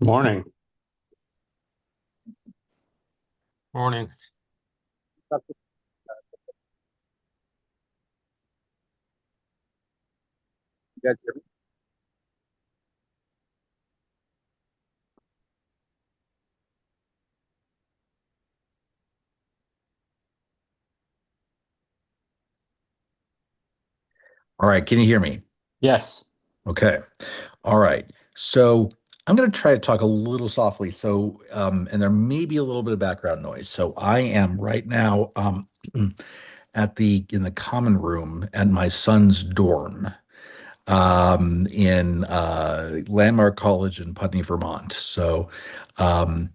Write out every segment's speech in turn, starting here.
Morning. Morning. All right, can you hear me? Yes. Okay. All right. So I'm going to try to talk a little softly. And there may be a little bit of background noise. So I am right now in the common room at my son's dorm in Landmark College in Putney, Vermont. So um,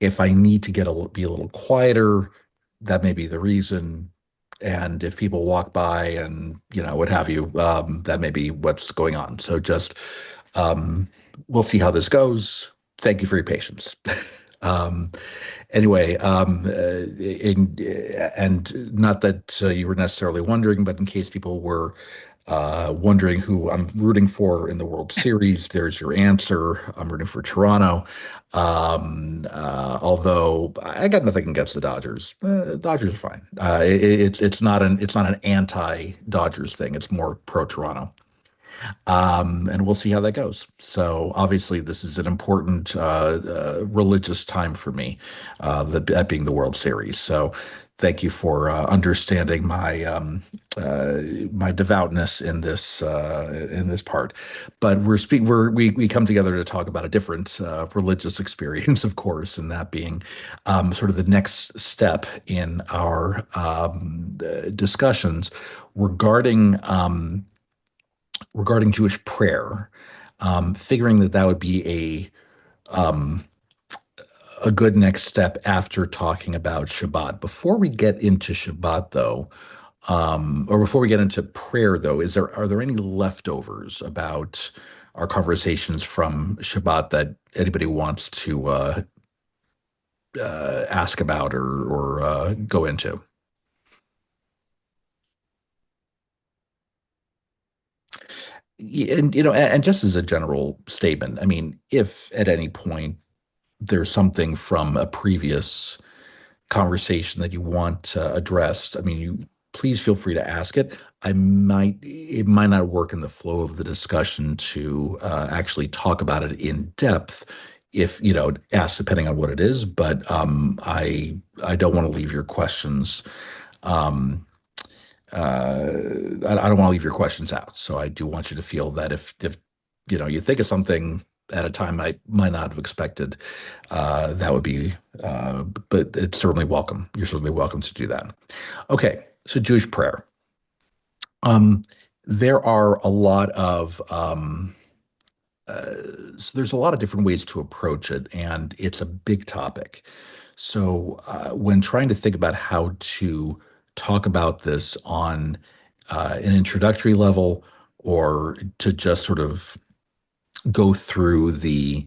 if I need to be a little quieter, that may be the reason. And if people walk by and what have you, that may be what's going on. So just um, we'll see how this goes. Thank you for your patience. Um, Anyway, and not that you were necessarily wondering, but in case people were wondering who I'm rooting for in the World Series, there's your answer. I'm rooting for Toronto. Although I got nothing against the Dodgers. Dodgers are fine. It's not an anti-Dodgers thing. It's more pro-Toronto. And we'll see how that goes. So obviously, this is an important religious time for me, that being the World Series. So thank you for understanding my devoutness in this part. But we come together to talk about a different religious experience, of course, and that being sort of the next step in our discussions regarding. Regarding Jewish prayer, figuring that would be a good next step after talking about Shabbat. Before we get into Shabbat, though, or before we get into prayer, though, are there any leftovers about our conversations from Shabbat that anybody wants to ask about or go into? And and just as a general statement, I mean, if at any point there's something from a previous conversation that you want addressed, I mean, you please feel free to ask it. It might not work in the flow of the discussion to actually talk about it in depth if, asked depending on what it is, but I don't want to leave your questions um, I don't want to leave your questions out. So I do want you to feel that if you think of something at a time I might not have expected, that would be, but it's certainly welcome. You're certainly welcome to do that. Okay, so Jewish prayer. Um, there are a lot of so there's a lot of different ways to approach it, and it's a big topic. So when trying to think about how to talk about this on an introductory level, or to just sort of go through the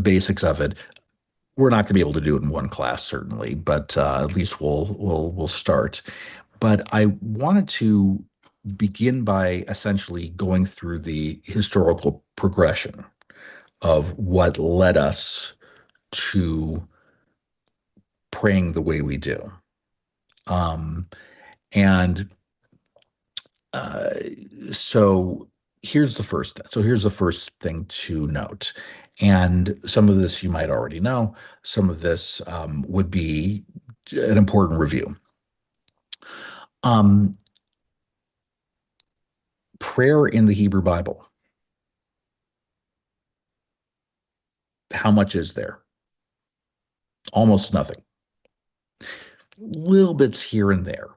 basics of it, we're not going to be able to do it in one class, certainly, but at least we'll start. But I wanted to begin by essentially going through the historical progression of what led us to praying the way we do. Um, and uh, so here's the first thing to note. And some of this you might already know. Some of this would be an important review. Um, Prayer in the Hebrew Bible. How much is there? Almost nothing. Little bits here and there.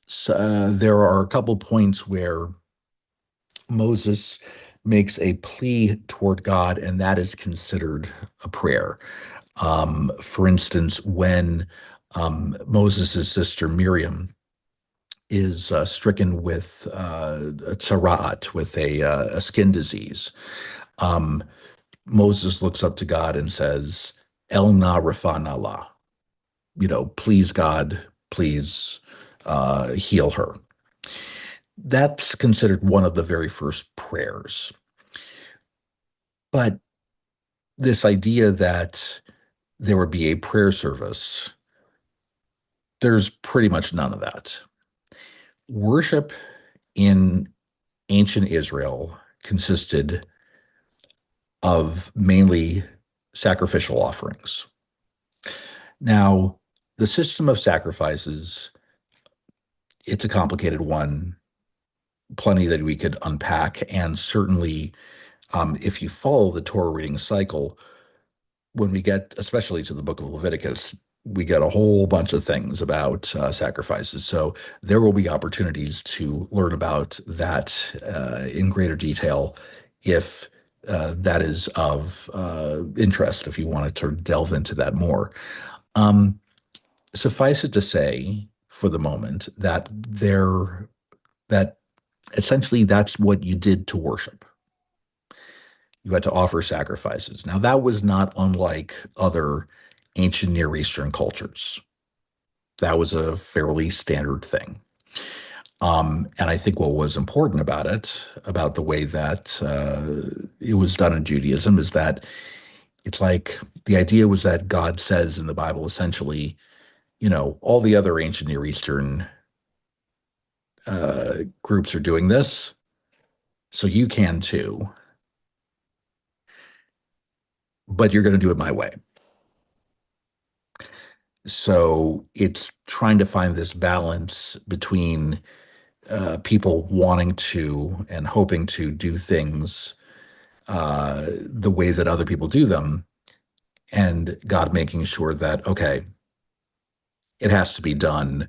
So, there are a couple points where Moses makes a plea toward God, and that is considered a prayer. For instance, when Moses' sister Miriam is stricken with a tzaraat, with a skin disease, um, Moses looks up to God and says, El na rafana la, please God, please heal her. That's considered one of the very first prayers. But this idea that there would be a prayer service, there's pretty much none of that. Worship in ancient Israel consisted of mainly sacrificial offerings. Now, the system of sacrifices, it's a complicated one, plenty that we could unpack. And certainly, if you follow the Torah reading cycle, when we get especially to the book of Leviticus, we get a whole bunch of things about sacrifices. So there will be opportunities to learn about that in greater detail if that is of interest, if you wanted to delve into that more. Um, Suffice it to say, for the moment, that essentially that's what you did to worship. You had to offer sacrifices. Now, that was not unlike other ancient Near Eastern cultures. That was a fairly standard thing. And I think what was important about it, about the way that it was done in Judaism, is that it's like the idea was that God says in the Bible, essentially, all the other ancient Near Eastern groups are doing this, so you can too, but you're going to do it my way. So it's trying to find this balance between people wanting to and hoping to do things the way that other people do them, and God making sure that, okay, it has to be done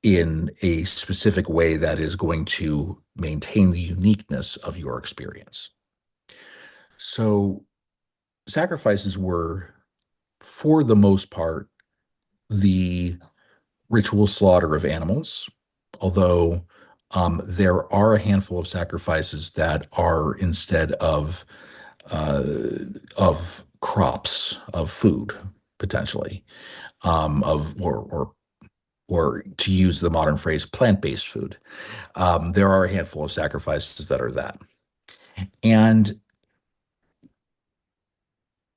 in a specific way that is going to maintain the uniqueness of your experience. So sacrifices were, for the most part, the ritual slaughter of animals, although there are a handful of sacrifices that are instead uh, of crops of food, potentially, of or to use the modern phrase, plant-based food. There are a handful of sacrifices that are that. And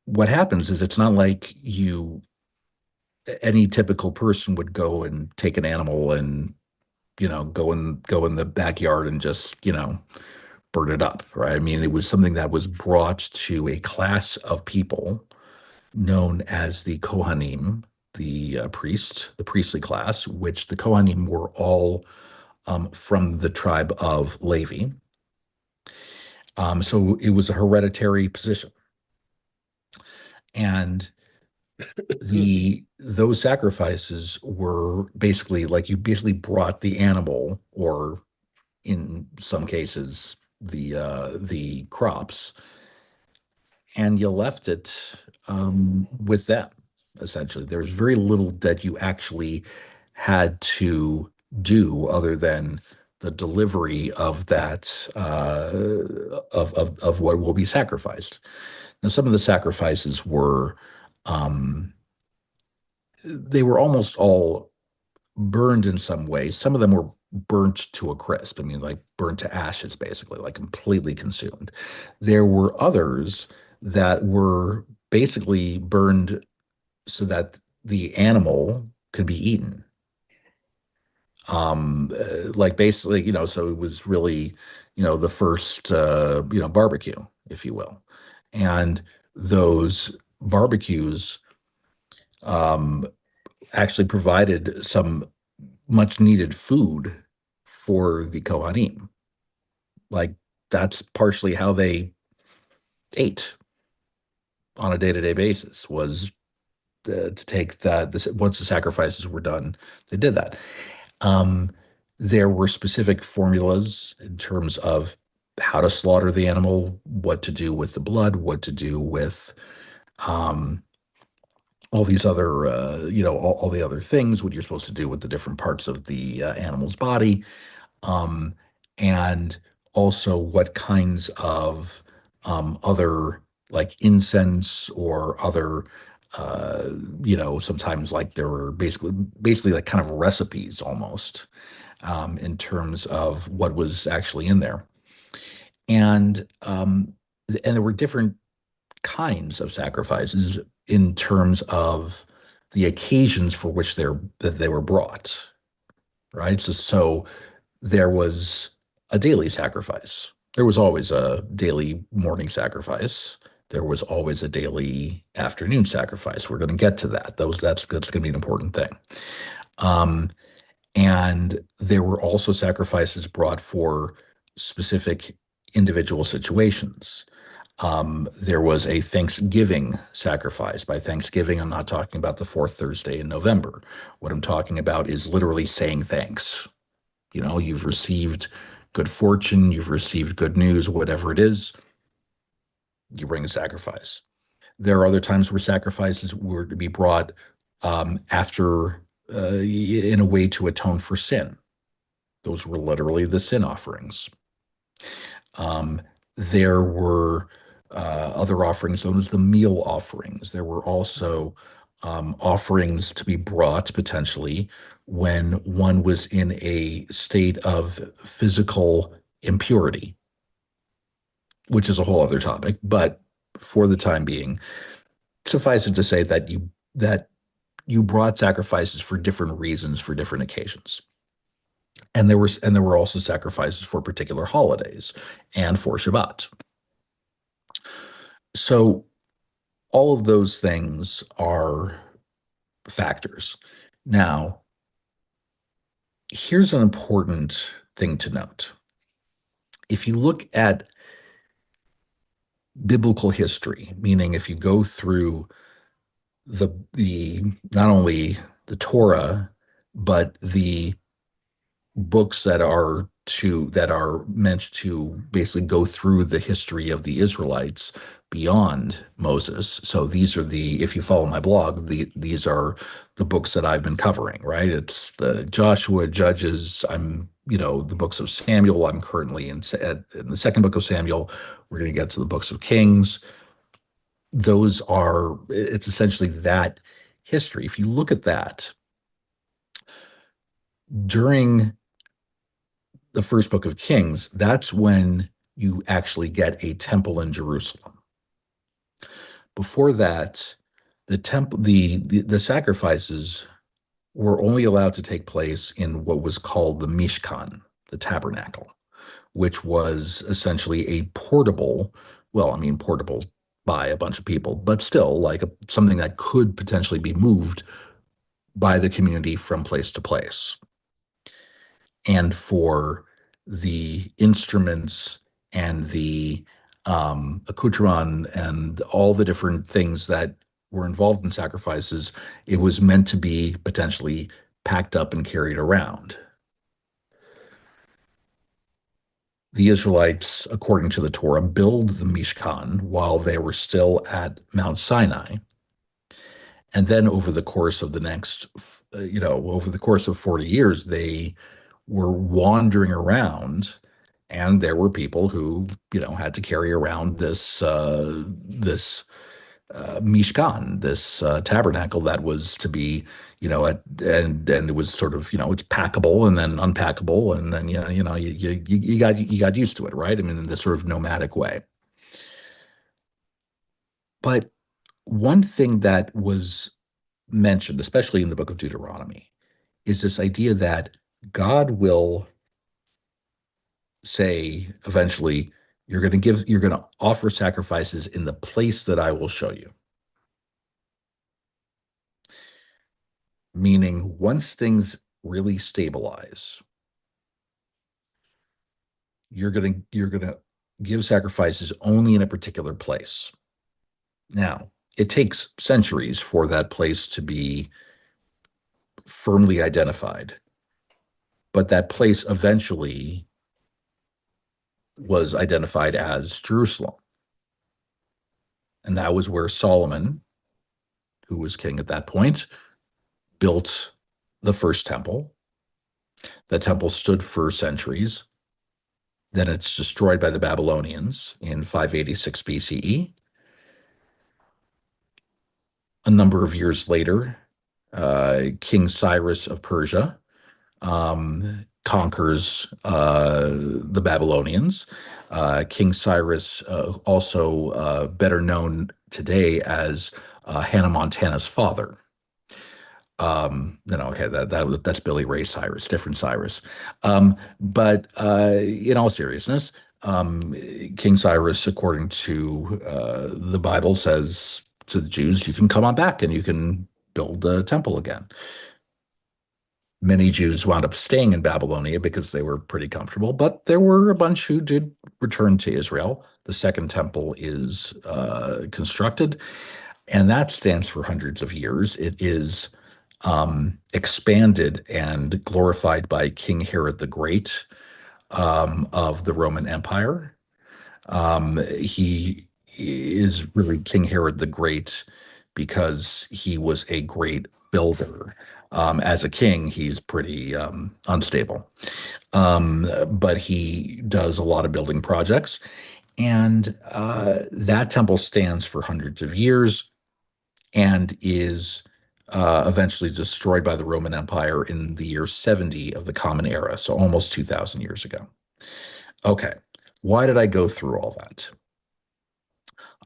what happens is it's not like any typical person would go and take an animal and go in the backyard and just burn it up, right? I mean, it was something that was brought to a class of people known as the Kohanim, the priestly class, which the Kohanim were all from the tribe of Levi. So it was a hereditary position, and those sacrifices were basically like you basically brought the animal, or in some cases the crops, and you left it with them. Essentially, there's very little that you actually had to do other than the delivery of that of what will be sacrificed. Now, some of the sacrifices were they were almost all burned in some way. Some of them were burnt to a crisp. I mean, like burnt to ashes, basically, like completely consumed. There were others that were basically burned so that the animal could be eaten. Like basically, so it was really, the first, barbecue, if you will. And those barbecues um, actually provided some much needed food for the Kohanim. Like that's partially how they ate on a day-to-day basis, was to take that this once the sacrifices were done, they did that. Um, there were specific formulas in terms of how to slaughter the animal, what to do with the blood, what to do with um, all these other, all the other things, what you're supposed to do with the different parts of the animal's body, um, and also what kinds of other like incense or other sometimes like there were basically like kind of recipes almost in terms of what was actually in there. And and there were different kinds of sacrifices in terms of the occasions for which they were brought, right? So there was a daily sacrifice. There was always a daily morning sacrifice. There was always a daily afternoon sacrifice. We're going to get to that. That's going to be an important thing. Um, and there were also sacrifices brought for specific individual situations. There was a Thanksgiving sacrifice. By Thanksgiving, I'm not talking about the fourth Thursday in November. What I'm talking about is literally saying thanks. You've received good fortune, you've received good news, whatever it is, you bring a sacrifice. There are other times where sacrifices were to be brought after, in a way to atone for sin. Those were literally the sin offerings. Um, there were other offerings known as the meal offerings. There were also offerings to be brought potentially when one was in a state of physical impurity, which is a whole other topic. But for the time being, suffice it to say that you brought sacrifices for different reasons for different occasions. And there were also sacrifices for particular holidays and for Shabbat. So all of those things are factors. Now, here's an important thing to note. If you look at biblical history, meaning if you go through the not only the Torah, but the books that are meant to basically go through the history of the Israelites beyond Moses. So if you follow my blog, these are the books that I've been covering, right? It's the Joshua, Judges. The books of Samuel. I'm currently in the second book of Samuel. We're going to get to the books of Kings. It's essentially that history. If you look at that during the first book of Kings, that's when you actually get a temple in Jerusalem. Before that, the sacrifices were only allowed to take place in what was called the Mishkan, the tabernacle, which was essentially a portable, well, I mean portable by a bunch of people, but still like something that could potentially be moved by the community from place to place. And for the instruments and the accoutrement and all the different things that were involved in sacrifices, it was meant to be potentially packed up and carried around. The Israelites, according to the Torah, build the Mishkan while they were still at Mount Sinai. And then over the course of 40 years, they were wandering around, and there were people who, had to carry around this Mishkan, this tabernacle that was to be, and it was sort of, it's packable and then unpackable, and then you got used to it, right? I mean, in this sort of nomadic way. But one thing that was mentioned, especially in the book of Deuteronomy, is this idea that God will say eventually, you're going to offer sacrifices in the place that I will show you. Meaning, once things really stabilize, you're going to give sacrifices only in a particular place. Now, it takes centuries for that place to be firmly identified, but that place eventually was identified as Jerusalem. And that was where Solomon, who was king at that point, built the first temple. The temple stood for centuries. Then it's destroyed by the Babylonians in 586 BCE. A number of years later, King Cyrus of Persia conquers the Babylonians. King Cyrus, also better known today as Hannah Montana's father. Okay, that's Billy Ray Cyrus, different Cyrus. But in all seriousness, um, King Cyrus, according to the Bible, says to the Jews, "You can come on back and you can build a temple again." Many Jews wound up staying in Babylonia because they were pretty comfortable, but there were a bunch who did return to Israel. The second temple is constructed, and that stands for hundreds of years. It is expanded and glorified by King Herod the Great of the Roman Empire. He is really King Herod the Great because he was a great builder. As a king, he's pretty unstable, but he does a lot of building projects. And that temple stands for hundreds of years and is eventually destroyed by the Roman Empire in the year 70 of the Common Era, so almost 2,000 years ago. Okay, why did I go through all that?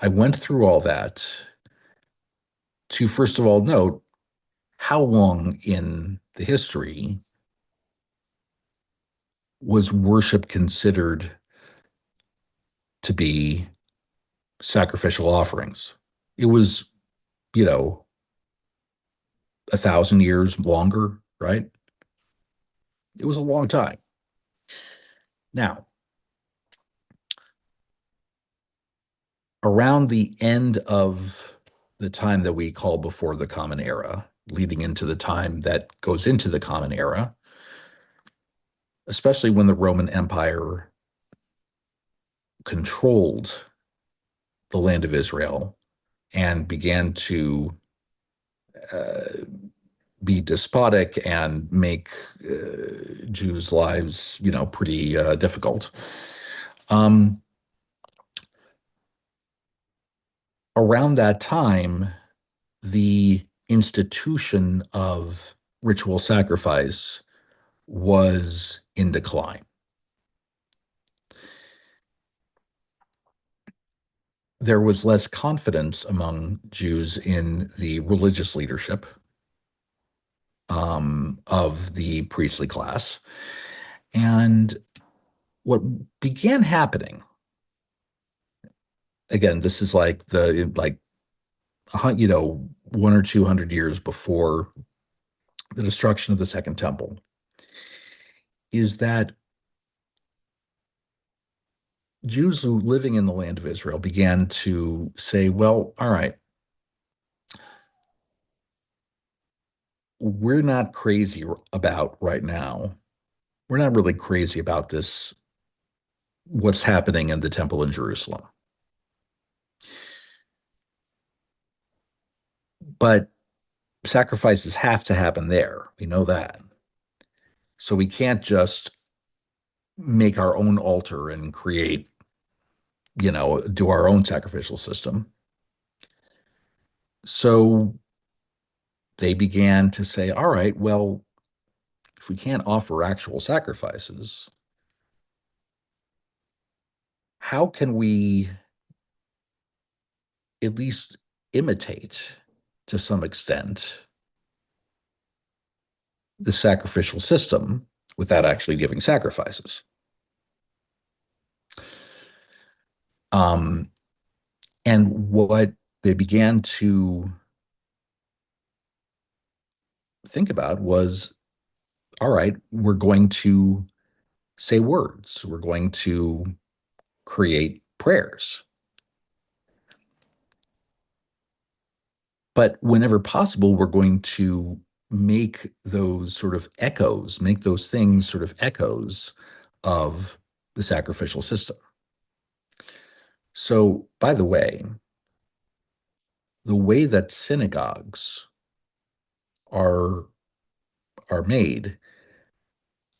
I went through all that to, first of all, note how long in the history was worship considered to be sacrificial offerings. It was, you know, 1,000 years longer, right? It was a long time. Now, around the end of the time that we call before the Common Era, leading into the time that goes into the Common Era, especially when the Roman Empire controlled the land of Israel and began to uh, be despotic and make Jews' lives, pretty difficult. Um, Around that time, the institution of ritual sacrifice was in decline. There was less confidence among Jews in the religious leadership of the priestly class. And what began happening, again, this is like 1 or 200 years before the destruction of the Second Temple, is that Jews who living in the land of Israel began to say, well, all right, we're not crazy about right now. We're not really crazy about this, what's happening in the temple in Jerusalem. But sacrifices have to happen there. We know that. So we can't just make our own altar and create, do our own sacrificial system. So they began to say, all right, well, if we can't offer actual sacrifices, how can we at least imitate to some extent the sacrificial system without actually giving sacrifices? Um, and what they began to think about was, all right, we're going to say words, we're going to create prayers. But whenever possible, we're going to make those sort of echoes, make those things sort of echoes of the sacrificial system. So, by the way that synagogues are are made,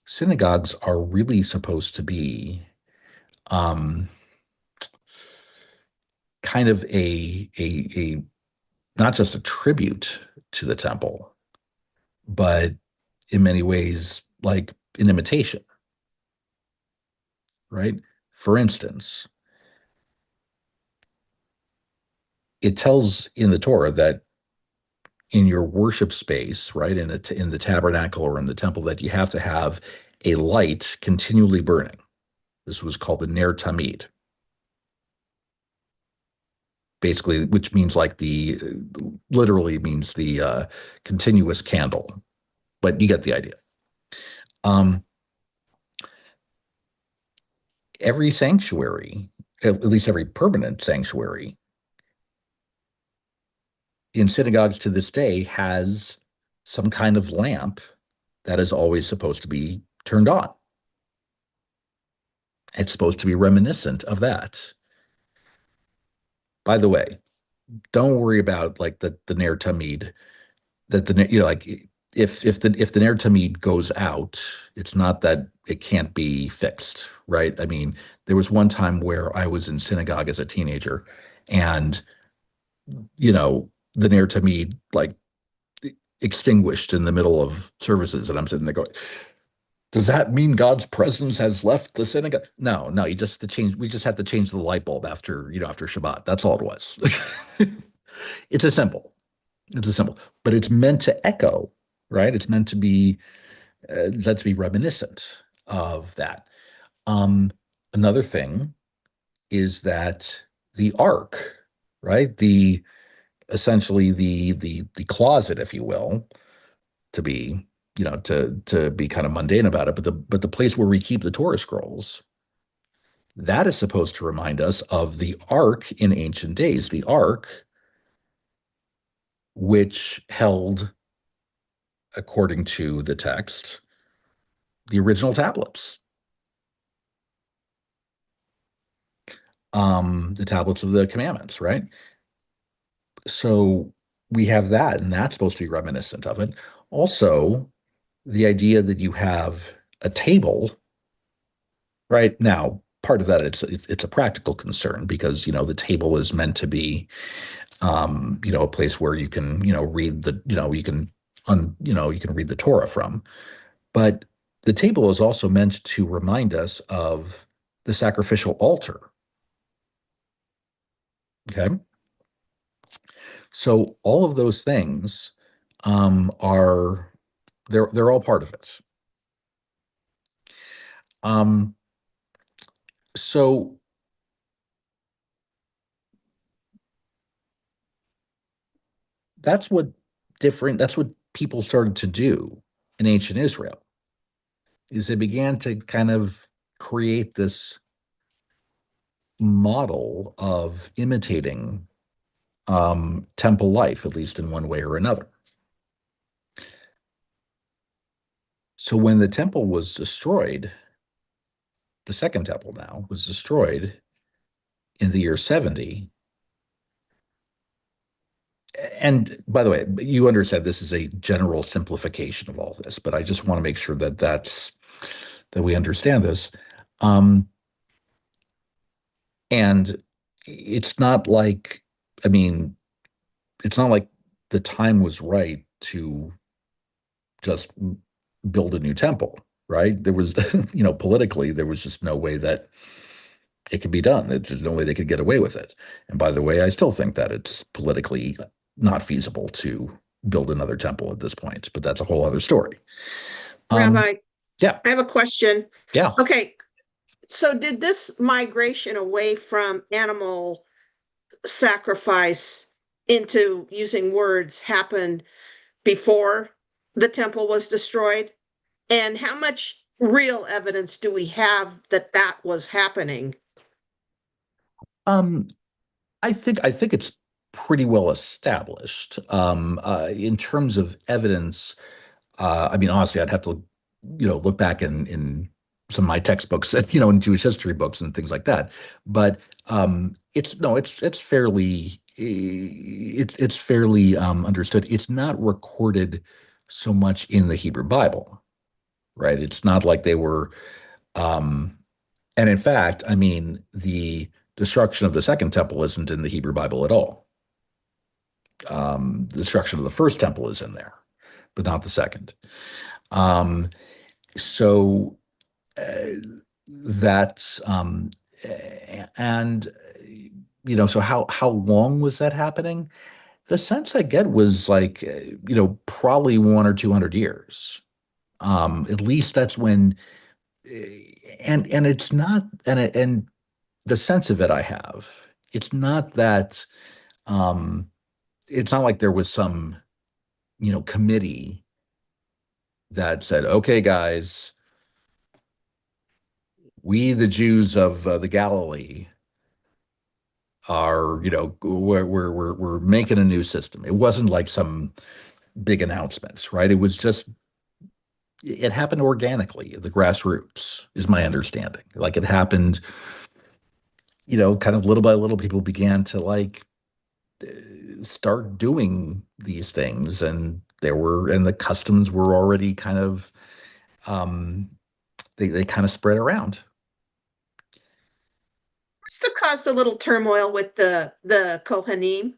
synagogues are really supposed to be um, kind of a not just a tribute to the temple, but in many ways like an imitation, right? For instance, it tells in the Torah that in your worship space, right, in the tabernacle or in the temple, that you have to have a light continually burning. This was called the ner tamid, basically, which means like the literally means the continuous candle, but you get the idea. Um, every sanctuary, at least every permanent sanctuary in synagogues to this day, has some kind of lamp that is always supposed to be turned on. It's supposed to be reminiscent of that. By the way, don't worry about like the Ner Tamid, that like if the Ner Tamid goes out, it's not that it can't be fixed, right? I mean, there was one time where I was in synagogue as a teenager, and the Ner Tamid like extinguished in the middle of services, and I'm sitting there going, does that mean God's presence has left the synagogue? No, no, you just to change. We just had to change the light bulb after Shabbat. That's all it was. It's a simple. It's a symbol, but it's meant to echo, right? It's meant to be reminiscent of that. Um, Another thing is that the ark, right? The essentially the closet, if you will, to be to be kind of mundane about it, but the place where we keep the Torah scrolls, that is supposed to remind us of the ark in ancient days, the ark which held, according to the text, the original tablets, the tablets of the commandments, right? So we have that, and that's supposed to be reminiscent of it. Also, the idea that you have a table, right? Now, part of that it's a practical concern because the table is meant to be a place where you can read the you can you can read the Torah from. But the table is also meant to remind us of the sacrificial altar. Okay. So all of those things are they're all part of it. Um, so that's what that's what people started to do in ancient Israel, is they began to kind of create this model of imitating temple life, at least in one way or another. So when the temple was destroyed, the second temple now was destroyed in the year 70. And by the way, you understand this is a general simplification of all this, but I just want to make sure that we understand this. Um, and it's not like, I mean, it's not like the time was right to just build a new temple, right? There was, politically, there was just no way that it could be done. There's no way they could get away with it. And by the way, I still think that it's politically not feasible to build another temple at this point, but that's a whole other story. Rabbi, Yeah, I have a question. yeah. Okay, so did this migration away from animal sacrifice into using words happen before the temple was destroyed? And how much real evidence do we have that that was happening? Um, I think it's pretty well established. In terms of evidence, I mean, honestly, I'd have to, look back in some of my textbooks, in Jewish history books and things like that. But it's no, it's fairly it's fairly understood. It's not recorded so much in the Hebrew Bible, right? It's not like they were, um, and in fact, I mean, the destruction of the second temple isn't in the Hebrew Bible at all. The destruction of the first temple is in there, but not the second. Um, so uh, that's and so how long was that happening? The sense I get was like probably 1 or 200 years. At least that's when, and it's not, and the sense of it I have, it's not that, um, it's not like there was some committee that said, okay, guys, we the Jews of the Galilee are, we're making a new system. It wasn't like some big announcements, right? It was just it happened organically, the grassroots is my understanding. Like it happened, kind of little by little, people began to like start doing these things, and the customs were already kind of um they kind of spread around. Must have caused a little turmoil with the Kohanim,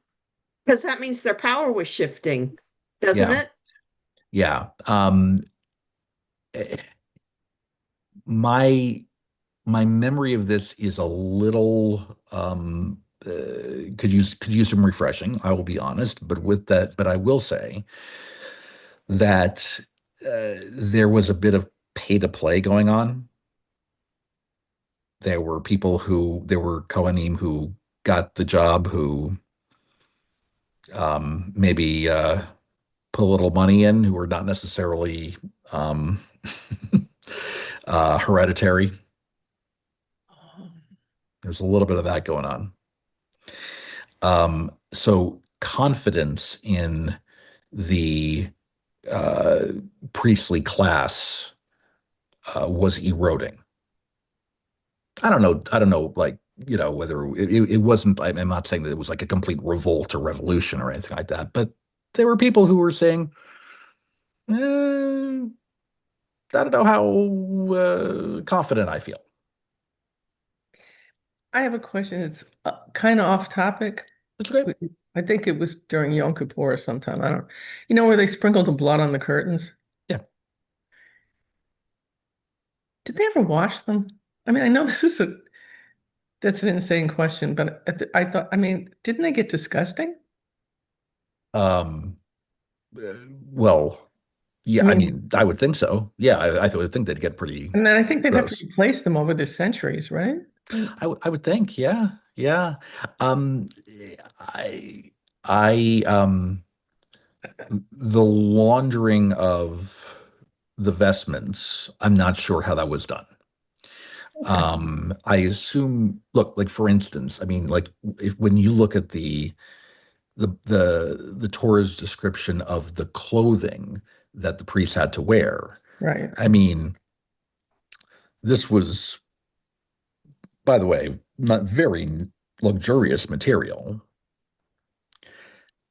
because that means their power was shifting, doesn't Yeah. it? Yeah. Eh, my my memory of this is a little could use some refreshing, I will be honest, but I will say that there was a bit of pay to play going on. There were Kohanim who got the job, who maybe put a little money in, who were not necessarily um, hereditary. There's a little bit of that going on. So confidence in the uh, priestly class was eroding. I don't know, like, whether it wasn't, I'm not saying that it was like a complete revolt or revolution or anything like that, but there were people who were saying, I don't know how confident I feel. I have a question. It's kind of off topic. It's okay. I think it was during Yom Kippur or sometime. I don't, where they sprinkled the blood on the curtains. Yeah. Did they ever wash them? I mean, I know that's an insane question, but I thought, I mean, didn't they get disgusting? Um, uh, well, I yeah, I mean, mean, I would think so. Yeah, I would think they'd get pretty and then I think they'd have to gross. replace them over the centuries, right? I would think, yeah, yeah. Um, I, I, the laundering of the vestments, I'm not sure how that was done. Okay. I assume, look, like for instance, I mean, like when you look at the Torah's description of the clothing that the priests had to wear, Right. I mean, this was, by the way, not very luxurious material,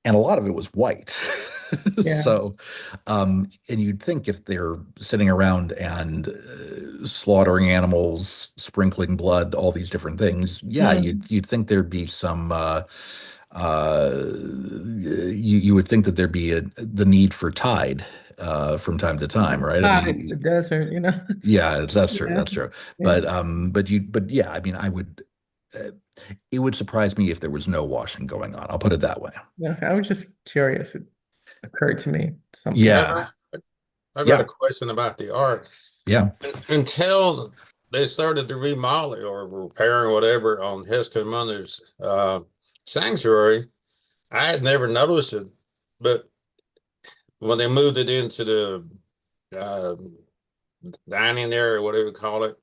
and a lot of it was white. Yeah. So, and you'd think if they're sitting around and slaughtering animals, sprinkling blood, all these different things, yeah, Mm. you'd think there'd be some. You would think that there'd be the need for tide from time to time, right? I Ah, it's the mean, desert, yeah, that's true. Yeah. That's true. Yeah. But yeah, I mean, I would. It would surprise me if there was no washing going on. I'll put it that way. Yeah. I was just curious. It occurred to me at some point. I've Yeah, got, I've got a yeah, question about the art. yeah. Until they started to remodel it or repair or whatever on Heskin Mother's sanctuary, I had never noticed it. But when they moved it into the uh, dining area or whatever you call it,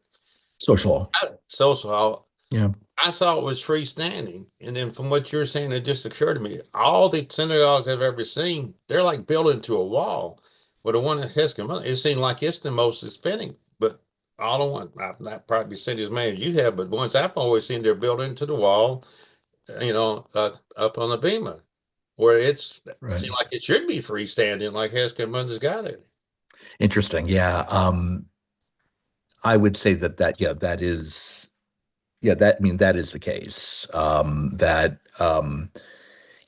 Social. social hall, Yeah. I saw it was freestanding. And then from what you're saying, it just occurred to me, all the synagogues I've ever seen, they're like built into a wall. But the one in Heskin, it seemed like it's the most authentic. But all the one, I've not probably seen as many as you have, but ones I've always seen, they're built into the wall, up on the bema, where it Right. seems like it should be freestanding, like Heskin has got it. Interesting. Yeah. I would say yeah, I mean, that is the case.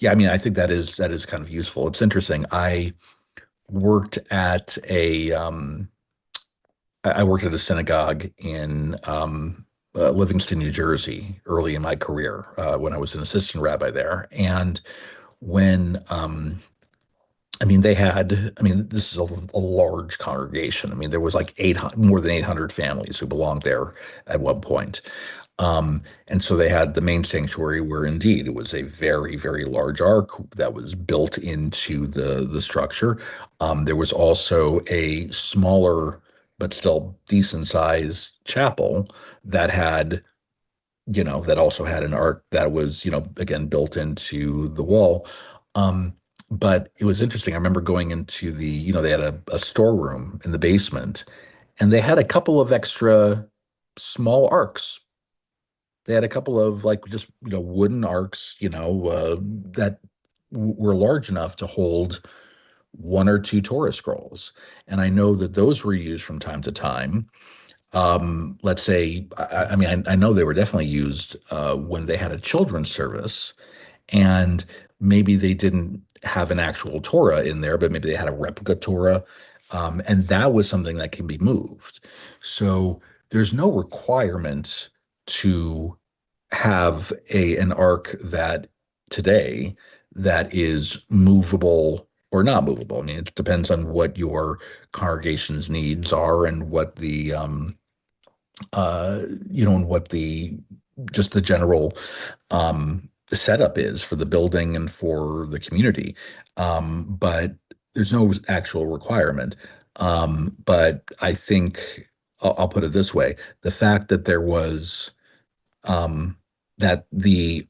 Yeah, I mean, I think that is kind of useful. It's interesting. I worked at I worked at a synagogue in Livingston, New Jersey, early in my career when I was an assistant rabbi there. And when I mean, they had, I mean, this is a large congregation. I mean, there was like 800, more than 800 families who belonged there at one point. And so they had the main sanctuary where indeed it was a very, very large ark that was built into the structure. There was also a smaller but still decent sized chapel that had, that also had an ark that was, again, built into the wall. Um, but it was interesting. I remember going into they had a storeroom in the basement, and they had a couple of extra small arks. They had a couple of like just wooden arks, that were large enough to hold one or two Torah scrolls. And I know that those were used from time to time. Let's say, I mean, I know they were definitely used when they had a children's service, and maybe they didn't have an actual Torah in there, but maybe they had a replica Torah, and that was something that can be moved. So there's no requirement to have an ark that today that is movable or not movable. I mean, it depends on what your congregation's needs are and what and what just the general setup is for the building and for the community. But there's no actual requirement. But I think I'll put it this way: the fact that there was that the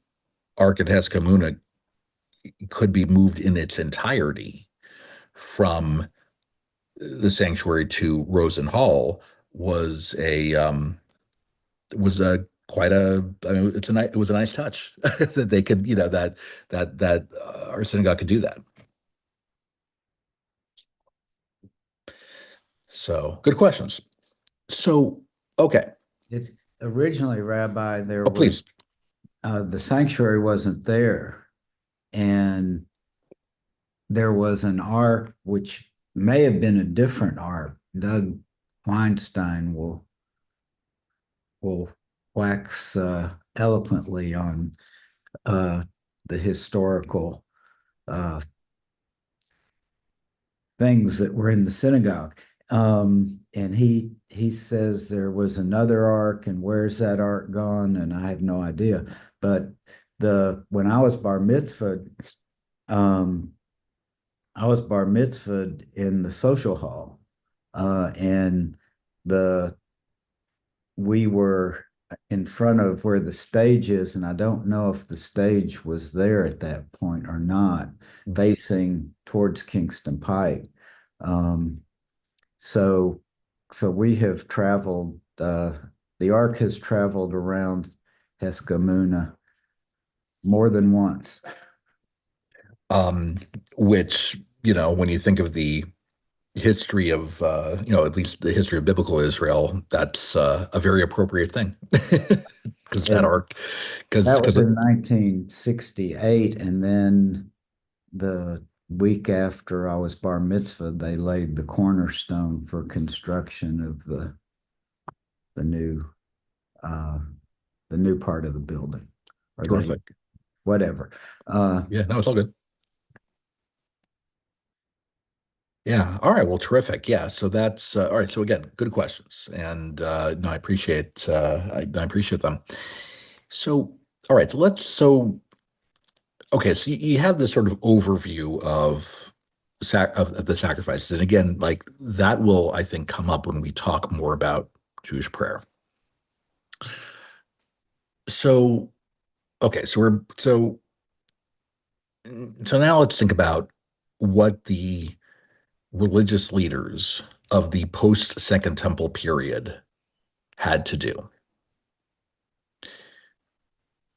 Ark at Heskamuna could be moved in its entirety from the sanctuary to Rosen Hall was a quite a I mean it was a nice touch that they could that our synagogue could do that. So good questions. So okay. It originally, Rabbi, there Oh, please. was the sanctuary wasn't there, and there was an ark which may have been a different ark. Doug Weinstein will wax eloquently on the historical things that were in the synagogue. And he says there was another ark, and where's that ark gone? And I have no idea. But when I was bar mitzvahed, I was bar mitzvahed in the social hall, and we were in front of where the stage is, and I don't know if the stage was there at that point or not, facing towards Kingston Pike. So we have traveled, the ark has traveled around Heskamuna more than once. Which, when you think of the history of, at least the history of biblical Israel, that's a very appropriate thing. Because that ark, That was because in 1968, and then the week after I was bar mitzvah, they laid the cornerstone for construction of the new part of the building. Or terrific. Whatever. Yeah, no, it's all good. Yeah. All right. Well, terrific. Yeah. So that's all right. So again, good questions, and no, I appreciate I appreciate them. So, all right. Okay. So you have this sort of overview of of the sacrifices, and again, like that will, I think, come up when we talk more about Jewish prayer. So, okay. So now let's think about what the religious leaders of the post Second Temple period had to do.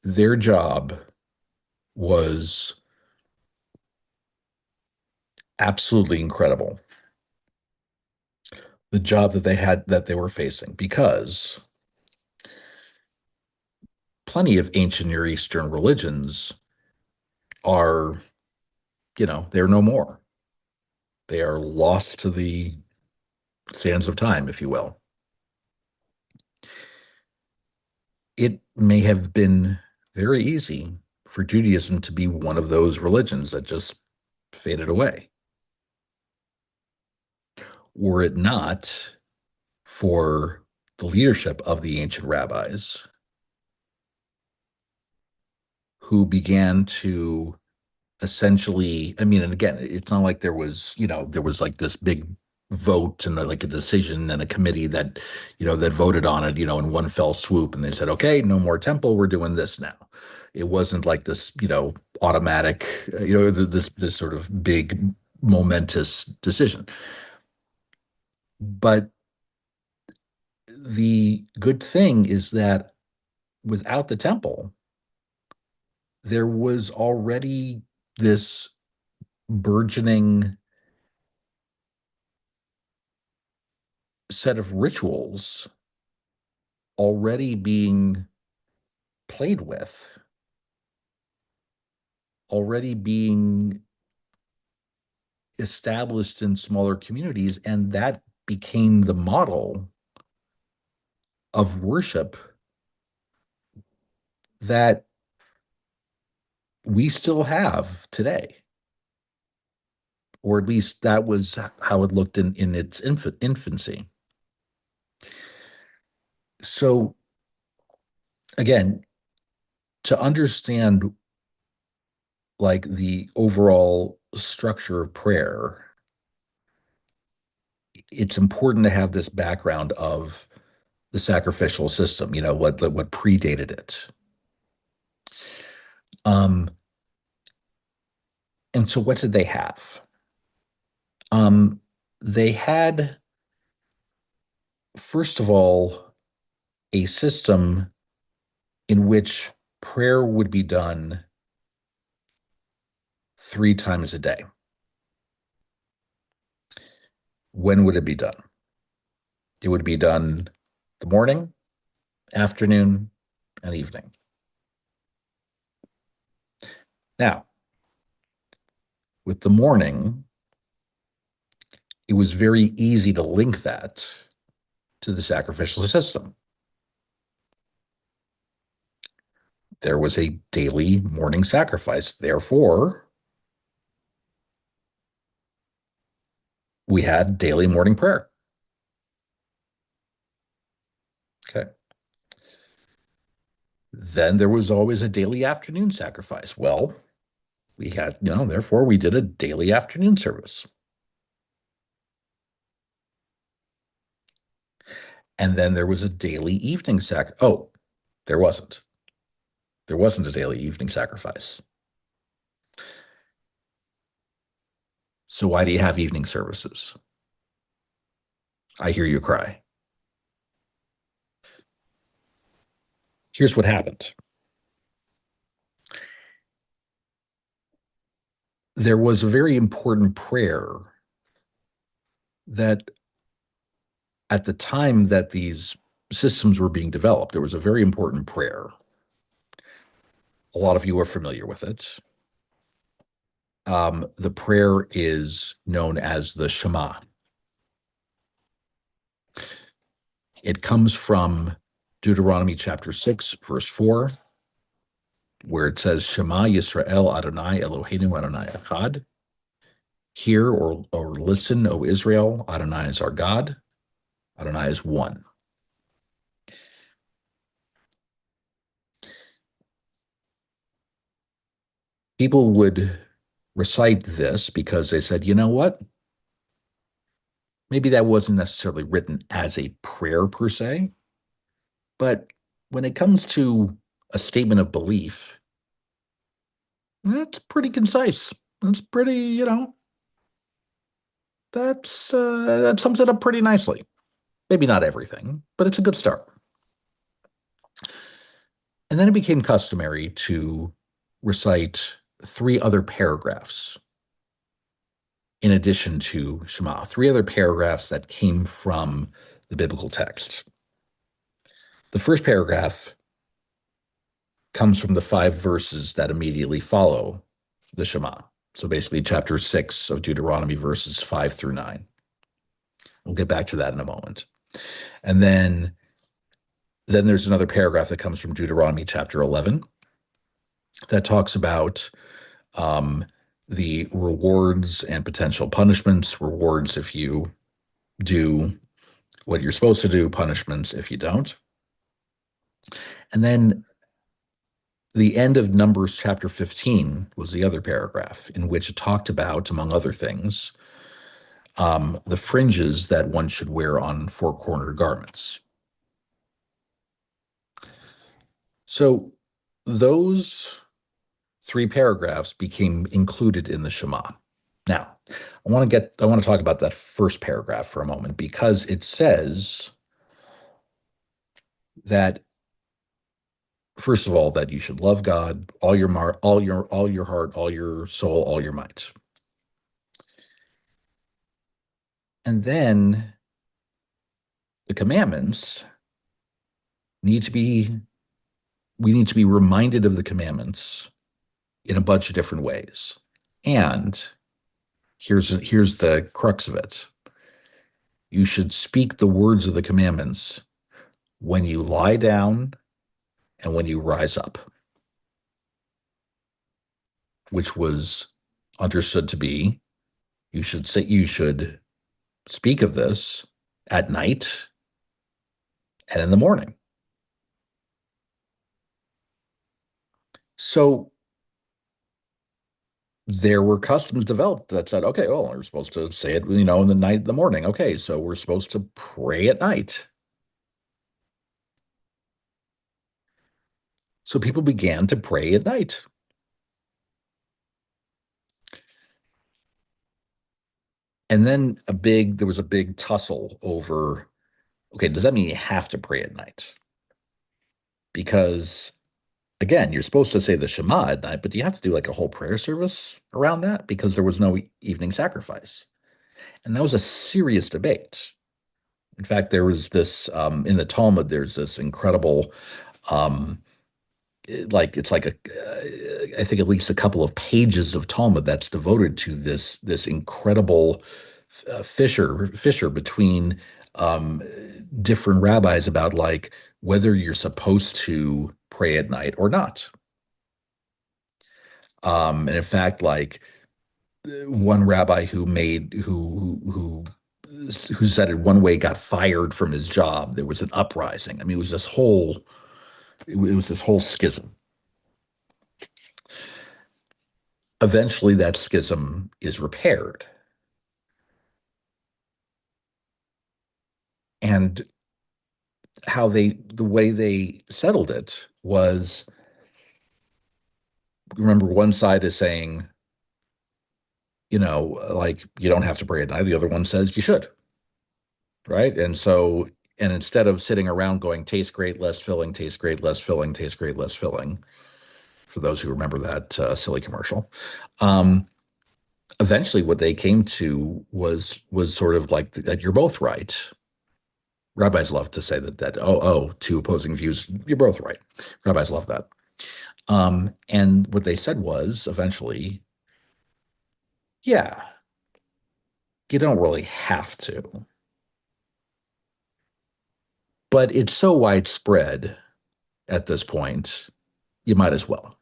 Their job was absolutely incredible. The job that they were facing, because plenty of ancient Near Eastern religions are, they're no more. They are lost to the sands of time, if you will. it may have been very easy for Judaism to be one of those religions that just faded away. Were it not for the leadership of the ancient rabbis who began to essentially, I mean, and again, it's not like there was like this big vote and like a decision and a committee that, that voted on it, in one fell swoop. And they said, okay, no more temple. We're doing this now. It wasn't like this, automatic, this sort of big momentous decision. But the good thing is that without the temple, there was already this burgeoning set of rituals already being played with, already being established in smaller communities, and that became the model of worship that we still have today. Or at least that was how it looked in its infancy. So again, to understand like the overall structure of prayer, it's important to have this background of the sacrificial system, what predated it. And so what did they have? They had, first of all, a system in which prayer would be done 3 times a day. When would it be done? It would be done the morning, afternoon, and evening. Now, with the morning, it was very easy to link that to the sacrificial system. There was a daily morning sacrifice. Therefore, we had daily morning prayer. Okay. Then there was always a daily afternoon sacrifice. Well, we had, therefore we did a daily afternoon service. And then there was a daily evening sacrifice. Oh, there wasn't. There wasn't a daily evening sacrifice. So why do you have evening services? I hear you cry. Here's what happened. There was a very important prayer that at the time that these systems were being developed, there was a very important prayer. A lot of you are familiar with it. The prayer is known as the Shema. It comes from Deuteronomy chapter 6, verse 4, where it says, Shema Yisrael Adonai Eloheinu Adonai Echad. Hear or listen, O Israel, Adonai is our God. Adonai is one. People would recite this because they said, you know what? Maybe that wasn't necessarily written as a prayer per se, but when it comes to a statement of belief, that's pretty concise. That's pretty, that sums it up pretty nicely. Maybe not everything, but it's a good start. And then it became customary to recite 3 other paragraphs in addition to Shema, 3 other paragraphs that came from the biblical text. The first paragraph comes from the 5 verses that immediately follow the Shema. So basically chapter 6 of Deuteronomy, verses 5 through 9. We'll get back to that in a moment. And then Then there's another paragraph that comes from Deuteronomy chapter 11 that talks about the rewards and potential punishments. Rewards if you do what you're supposed to do, punishments if you don't. And then the end of Numbers chapter 15 was the other paragraph in which it talked about, among other things, the fringes that one should wear on four-cornered garments. So those three paragraphs became included in the Shema. Now, I want to talk about that first paragraph for a moment because it says that, first of all, that you should love God all your heart, all your soul, all your might. And then the commandments we need to be reminded of the commandments in a bunch of different ways. And here's the crux of it. You should speak the words of the commandments when you lie down and when you rise up, which was understood to be you should speak of this at night and in the morning. So there were customs developed that said, okay, well, we're supposed to say it, in the morning. Okay, so we're supposed to pray at night. So people began to pray at night. And then there was a big tussle over, okay, does that mean you have to pray at night? Because again, you're supposed to say the Shema at night, but you have to do like a whole prayer service around that because there was no evening sacrifice. And that was a serious debate. In fact, there was this, in the Talmud, there's this incredible, it's like I think at least a couple of pages of Talmud that's devoted to this incredible fissure between different rabbis about like whether you're supposed to pray at night or not. And in fact, like one rabbi who said it one way got fired from his job. There was an uprising. I mean, it was this whole schism. Eventually, that schism is repaired. And the way they settled it was, remember, one side is saying, like, you don't have to pray at night. The other one says you should. Right. And instead of sitting around going, tastes great, less filling, tastes great, less filling, tastes great, less filling, for those who remember that silly commercial, eventually what they came to was sort of like that you're both right. Rabbis love to say that two opposing views, you're both right. Rabbis love that. And what they said was eventually, yeah, you don't really have to. But it's so widespread at this point, you might as well.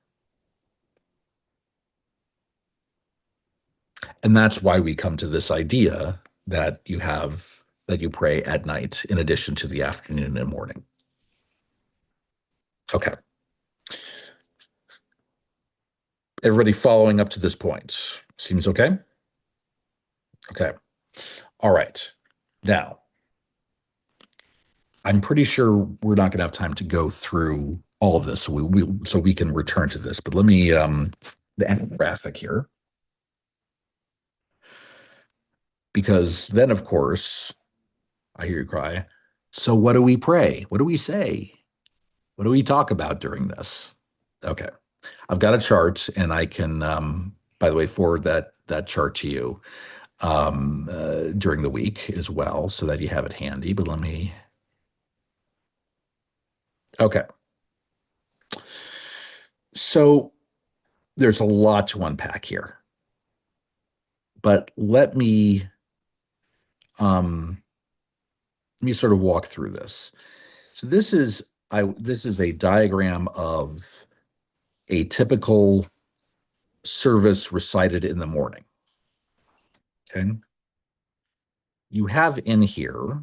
And that's why we come to this idea that you pray at night in addition to the afternoon and morning. Okay. Everybody following up to this point? Seems okay? Okay. All right. Now, I'm pretty sure we're not going to have time to go through all of this, so we can return to this. But let me the end graphic here, because then, of course, I hear you cry. So what do we pray? What do we say? What do we talk about during this? Okay, I've got a chart, and I can, by the way, forward that chart to you during the week as well, so that you have it handy. But let me. Okay. So there's a lot to unpack here, but let me sort of walk through this. So this is this is a diagram of a typical service recited in the morning. Okay. You have in here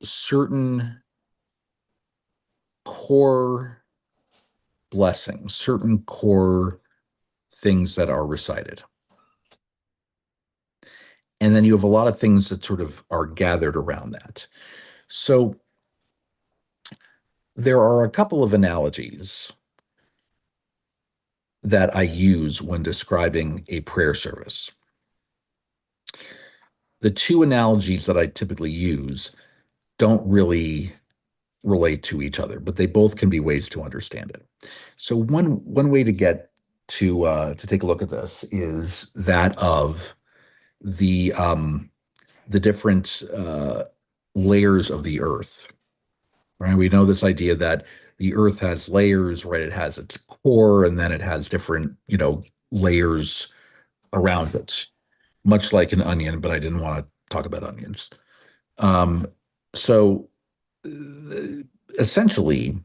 certain core blessings, certain core things that are recited. And then you have a lot of things that sort of are gathered around that. So there are a couple of analogies that I use when describing a prayer service. The two analogies that I typically use don't really relate to each other, but they both can be ways to understand it. So one way to get to take a look at this is that of the different layers of the earth. Right? We know this idea that the earth has layers, right? It has its core, and then it has different, layers around it, much like an onion, but I didn't want to talk about onions. So essentially,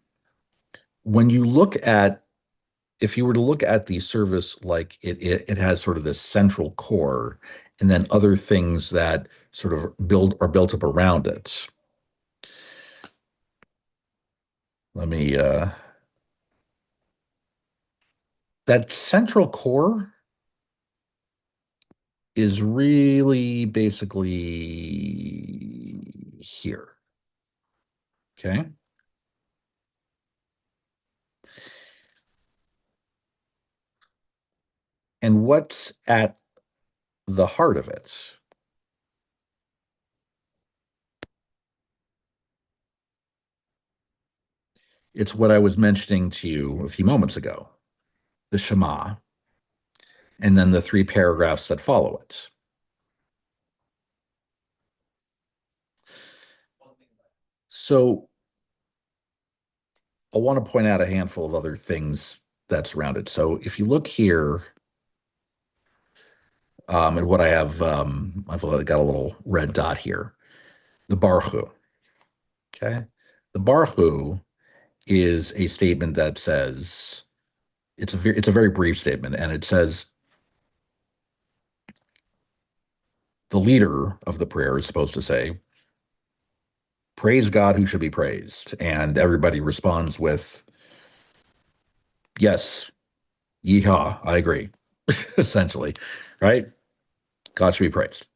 when you look at, if you were to look at the service like it has sort of this central core, and then other things that sort of are built up around it. Let me that central core is really basically here. Okay. And what's at the heart of it? It's what I was mentioning to you a few moments ago, the Shema, and then the 3 paragraphs that follow it. So I want to point out a handful of other things that surround it. So if you look here, and what I have, I've got a little red dot here, the Baruch. Okay. The Baruch is a statement that says, it's a very brief statement, and it says, the leader of the prayer is supposed to say, praise God who should be praised. And everybody responds with, yes, yeehaw, I agree, essentially, right? God should be praised.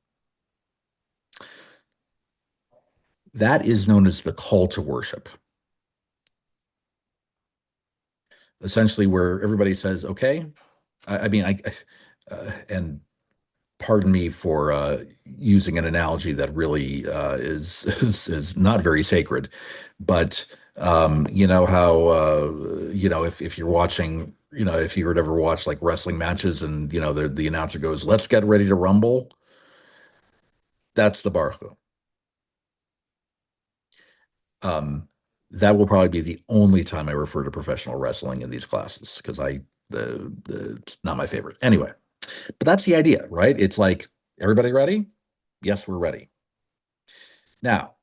That is known as the call to worship. Essentially, where everybody says, okay, and pardon me for using an analogy that really is not very sacred, but you know how if you're watching, if you would ever watch like wrestling matches, and the announcer goes, "Let's get ready to rumble." That's the Baruch. That will probably be the only time I refer to professional wrestling in these classes, because it's not my favorite. Anyway, but that's the idea, right? It's like, everybody ready? Yes, we're ready. Now,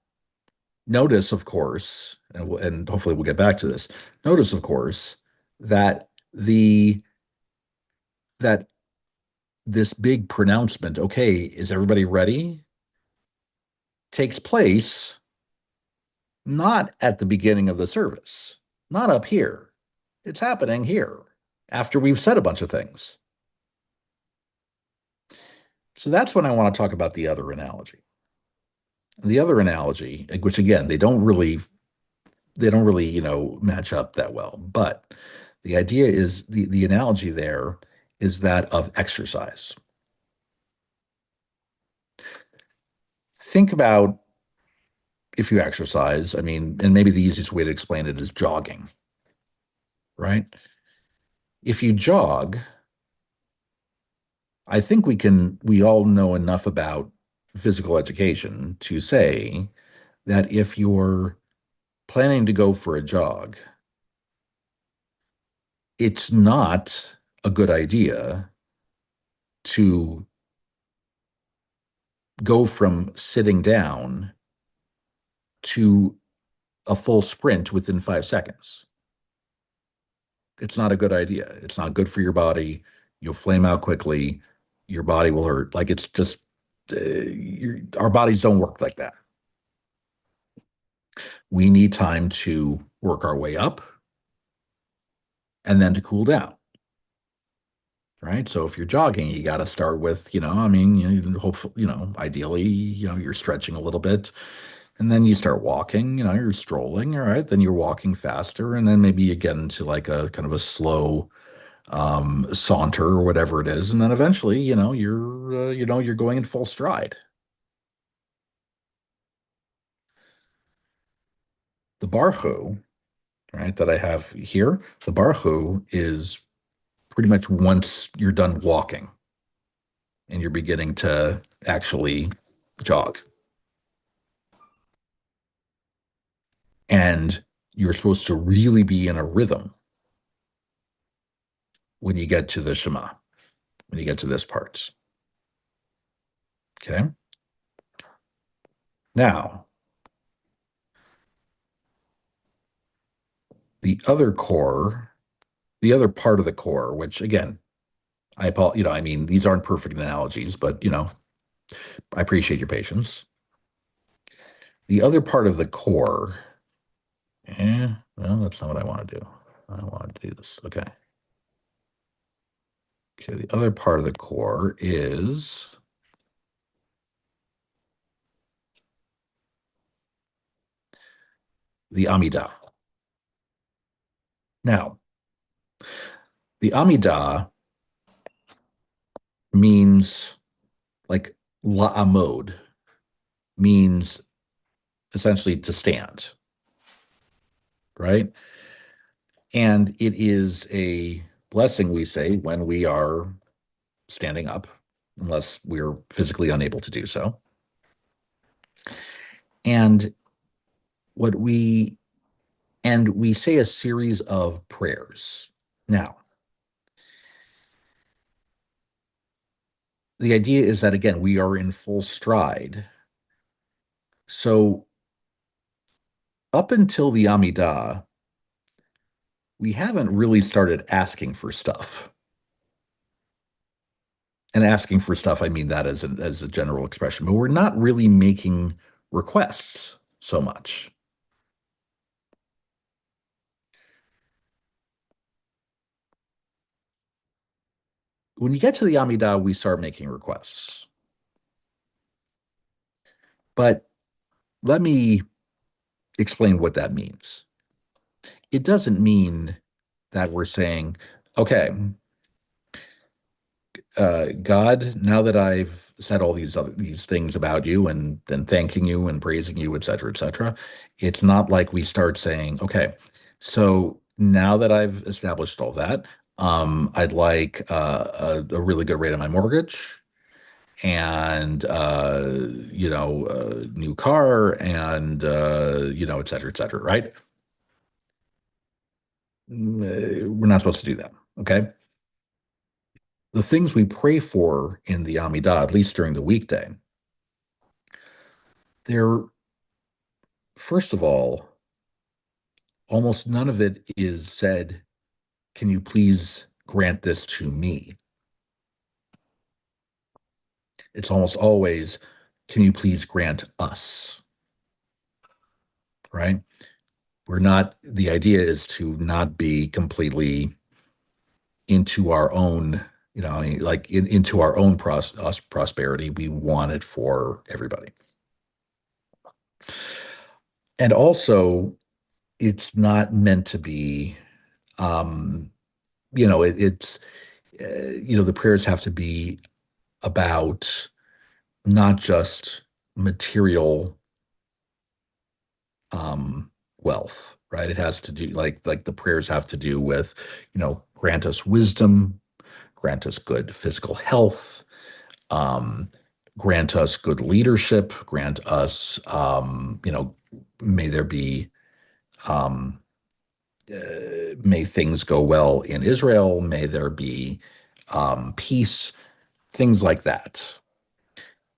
notice, of course, and hopefully we'll get back to this. Notice, of course, that that this big pronouncement, okay, is everybody ready, takes place not at the beginning of the service, not up here. It's happening here after we've said a bunch of things. So that's when I want to talk about the other analogy. The other analogy, which again, they don't really, match up that well. But the idea is, the analogy there is that of exercise. Think about if you exercise, and maybe the easiest way to explain it is jogging, right? If you jog, I think we all know enough about physical education to say that if you're planning to go for a jog, it's not a good idea to go from sitting down to a full sprint within 5 seconds. It's not a good idea. It's not good for your body. You'll flame out quickly. Your body will hurt. Like it's just, our bodies don't work like that. We need time to work our way up and then to cool down. Right. So if you're jogging, you got to start with, I mean, hopefully, ideally, you're stretching a little bit. And then you start walking, you're strolling, all right, then you're walking faster, and then maybe you get into like a kind of a slow saunter or whatever it is, and then eventually, you're going in full stride. The barhu, right, that I have here, the barhu is pretty much once you're done walking and you're beginning to actually jog. And you're supposed to really be in a rhythm when you get to the Shema, when you get to this part. Okay. Now, the other part of the core, which again, I mean, these aren't perfect analogies, but I appreciate your patience. The other part of the core, well, that's not what I want to do. I want to do this. Okay. Okay, the other part of the core is the Amidah. Now, the Amidah means, like, la'amod means essentially to stand, right? And it is a blessing, we say, when we are standing up, unless we're physically unable to do so. And we say a series of prayers. Now, the idea is that, again, we are in full stride. So up until the Amidah, we haven't really started asking for stuff. And asking for stuff, I mean that as a general expression, but we're not really making requests so much. When you get to the Amidah, we start making requests. But let me explain what that means. It doesn't mean that we're saying, okay, God, now that I've said all these things about you and thanking you and praising you, et cetera, it's not like we start saying, okay, so now that I've established all that, I'd like a really good rate on my mortgage and new car and et cetera, right? We're not supposed to do that, okay? The things we pray for in the Amidah, at least during the weekday, they're, first of all, almost none of it is said, can you please grant this to me? It's almost always, can you please grant us? Right? The idea is to not be completely into our own, into our own prosperity. We want it for everybody. And also, it's not meant to be, it's, the prayers have to be about not just material wealth, right? It has to do like the prayers have to do with, grant us wisdom, grant us good physical health, grant us good leadership, grant us, may there be, may things go well in Israel, may there be peace, things like that.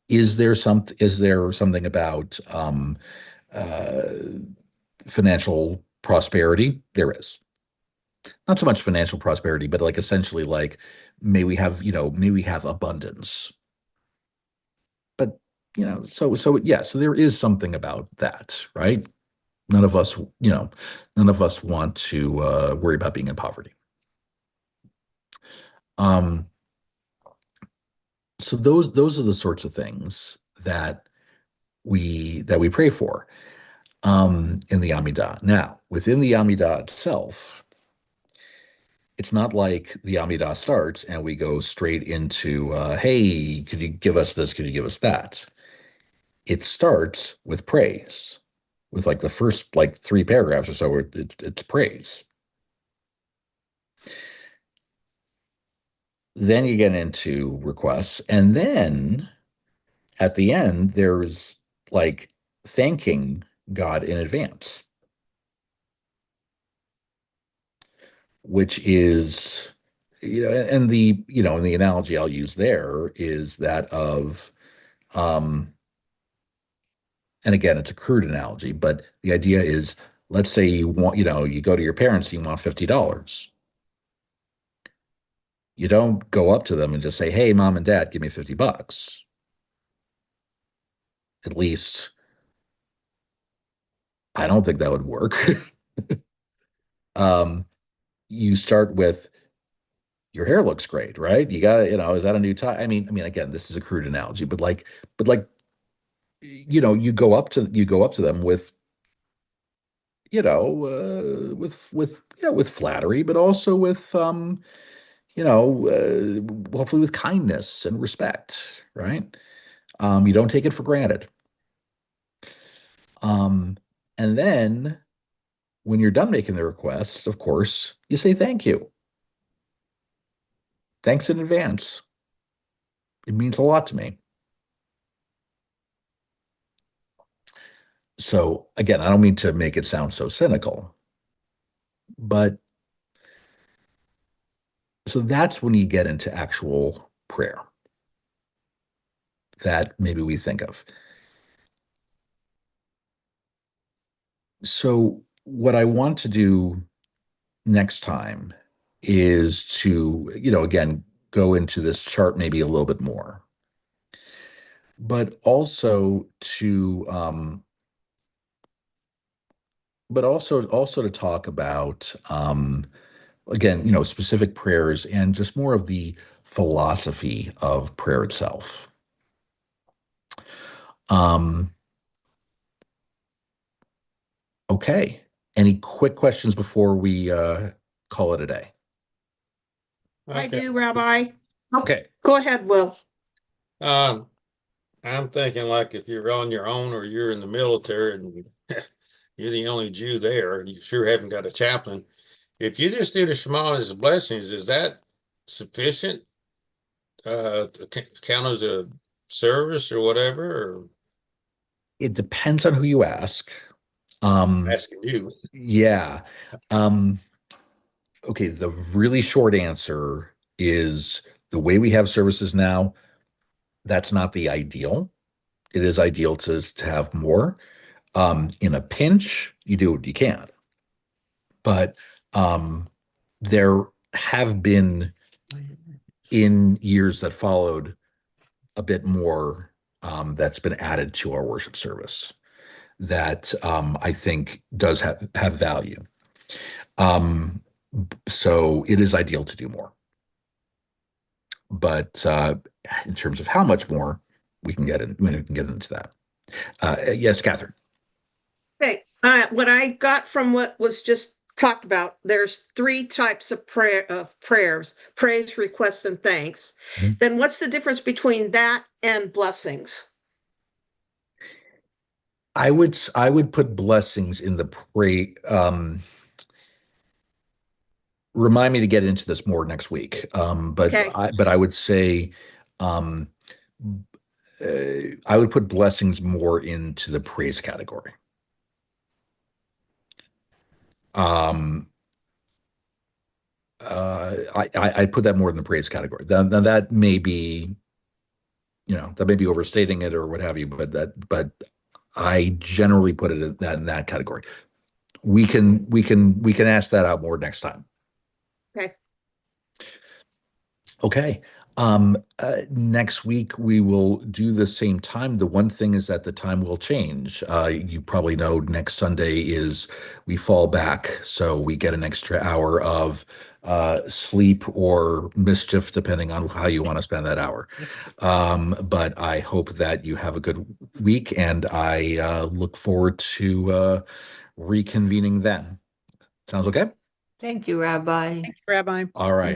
Is there something about uh, financial prosperity, there is. Not so much financial prosperity, but like essentially like may we have abundance. But so there is something about that, right? None of us, none of us want to worry about being in poverty. Um, so those are the sorts of things that we pray for in the Amidah. Now, within the Amidah itself, it's not like the Amidah starts and we go straight into, hey, could you give us this? Could you give us that? It starts with praise, with like the first like 3 paragraphs or so, where it's praise. Then you get into requests, and then at the end, there's like thanking God in advance, which is, and the analogy I'll use there is that of, um, and again, it's a crude analogy, but the idea is, let's say you go to your parents, you want $50. You don't go up to them and just say, hey, mom and dad, give me $50. At least I don't think that would work. You start with, your hair looks great, right? You got to, is that a new tie? I mean, again, this is a crude analogy, but like, you go up to them with, with flattery, but also with, hopefully with kindness and respect, right? You don't take it for granted. Um, and then when you're done making the requests, of course, you say thank you. Thanks in advance. It means a lot to me. So again, I don't mean to make it sound so cynical, but so that's when you get into actual prayer that maybe we think of. So what I want to do next time is to, again, go into this chart maybe a little bit more, but also to, to talk about, again, specific prayers and just more of the philosophy of prayer itself. Um, okay. Any quick questions before we call it a day? I Okay. do, Rabbi. Okay. Go ahead, Will. I'm thinking like if you're on your own or you're in the military and you're the only Jew there, and you sure haven't got a chaplain. If you just do the Shema as blessings, is that sufficient to count as a service or whatever? Or It depends on who you ask. asking you. Yeah. Um, okay, the really short answer is the way we have services now, that's not the ideal. It is ideal to have more. In a pinch, you do what you can. But there have been, in years that followed, a bit more that's been added to our worship service that I think does have value. So it is ideal to do more. But in terms of how much more, we can get into that. Yes, Catherine. Okay, what I got from what was just talked about, there's 3 types of prayers: praise, requests, and thanks. Mhm. Then what's the difference between that and blessings? I would put blessings in the pray. Remind me to get into this more next week. But Okay. I would say, um, I would put blessings more into the praise category. Um, I put that more in the praise category. Now that may be, that may be overstating it or what have you, but I generally put it in that category. We can ask that out more next time. Okay. Okay. Next week we will do the same time. The one thing is that the time will change. You probably know next Sunday is we fall back, so we get an extra hour of sleep or mischief, depending on how you want to spend that hour. But I hope that you have a good week, and I look forward to reconvening then. Sounds okay? Thank you, Rabbi. Rabbi. All right.